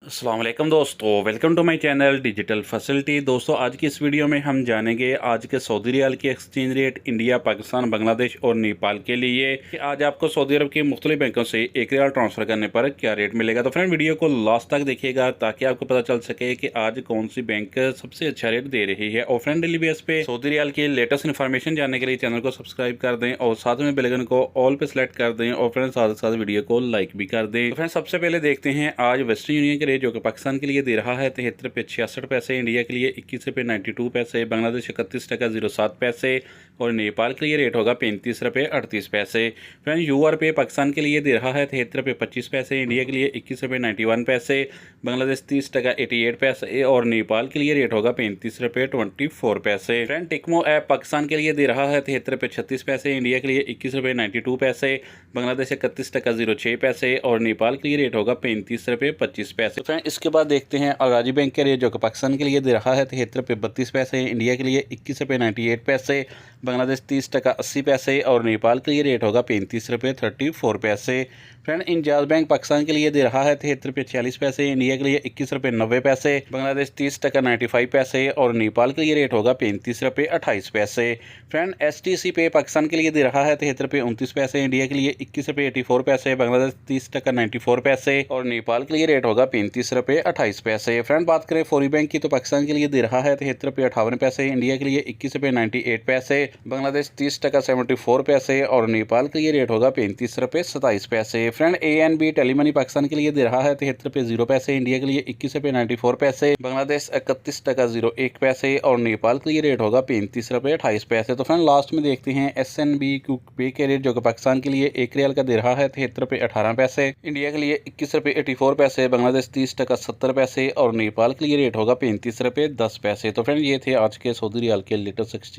अस्सलाम वालेकुम दोस्तों, welcome to my channel digital facility. दोस्तों आज की इस वीडियो में हम जानेंगे आज के सऊदी रियाल की exchange rate India, Pakistan, Bangladesh और नेपाल के लिए कि आज आपको सऊदी अरब के मुख्तलिफ बैंकों से एक रियाल ट्रांसफ़र करने पर क्या रेट मिलेगा। तो फ्रेंड वीडियो को लास्ट तक देखिएगा ताकि आपको पता चल सके कि आज कौन सी बैंक सबसे अच्छा रेट दे रही है। और फ्रेंड डेली बेस पे सऊदी रियाल की लेटेस्ट इन्फॉर्मेशन जानने के लिए चैनल को सब्सक्राइब कर दें और साथ में बेल आइकन को ऑल पे सेलेक्ट कर दें और फ्रेंड साथ साथ वीडियो को लाइक भी कर दें। तो फ्रेंड सबसे पहले देखते हैं आज वेस्टर्न यूनियन के रेट जो कि पाकिस्तान के लिए दे रहा है 73 रुपये 66 पैसे, इंडिया के लिए 21 रुपये 92 पैसे, बांग्लादेश 31 टका 07 पैसे और नेपाल के लिए रेट होगा 35 रुपये 38 पैसे। फ्रेंड यूआर पे पाकिस्तान के लिए दे रहा है 73 रुपये 25 पैसे, इंडिया के लिए 21 रुपये 91 पैसे, बांग्लादेश 30 टका 88 पैसे और नेपाल के लिए रेट होगा 35 रुपये 24 पैसे। फ्रेंड टिकमो ऐप पाकिस्तान के लिए दे रहा है 73 रुपये 36 पैसे, इंडिया के लिए 21 रुपये 92 पैसे, बांग्लादेश 31 टका 06 पैसे और नेपाल के लिए रेट होगा 35 रुपये 25 पैसे। फ्रेंड इसके बाद देखते हैं अलाजी बैंक के रेट जो कि पाकिस्तान के लिए दे रहा है 73 रुपये 32 पैसे, इंडिया के लिए 21 रुपये 98 पैसे, बांग्लादेश 30 टका 80 पैसे और नेपाल के लिए रेट होगा 35 रुपये 34 पैसे। फ्रेंड इंजाज बैंक पाकिस्तान के लिए दे रहा है 73 रुपये 46 पैसे, इंडिया के लिए 21 रुपये 90 पैसे, बांग्लादेश 30 टका 95 पैसे और नेपाल के लिए रेट होगा 35 रुपये 28 पैसे। फ्रेंड STC पे पाकिस्तान के लिए दे रहा है 73 रुपये 29 पैसे, इंडिया के लिए 21 रुपये 84 पैसे, बांग्लादेश 30 टका 94 पैसे और नेपाल के लिए रेट होगा 35 रुपये 28 पैसे। फ्रेंड बात करें फौरी बैंक की तो पाकिस्तान के लिए दे रहा है 73 रुपये 58 पैसे, इंडिया के लिए 21 रुपये 98 पैसे, बांग्लादेश 30 टका 74 पैसे और नेपाल के लिए रेट होगा 35 रुपये 27 पैसे। फ्रेंड ANB टेलीमनी पाकिस्तान के लिए दे रहा है 73 रुपये 0 पैसे, इंडिया के लिए 21 रुपये 94 पैसे, बांग्लादेश 31 टका 01 पैसे और नेपाल के लिए रेट होगा 35 रुपये 28 पैसे। तो फ्रेंड लास्ट में देखते हैं SNB क्विक पे के रेट जो कि पाकिस्तान के लिए एक रियाल का दे रहा है 73 रुपये 18 पैसे, इंडिया के लिए 21 रुपये 84 पैसे, बांग्लादेश 30 टका 70 पैसे और नेपाल के लिए रेट होगा 35 रुपये 10 पैसे। तो फ्रेंड ये थे आज के सऊदी रियाल के लेटेस्ट एक्सचेंज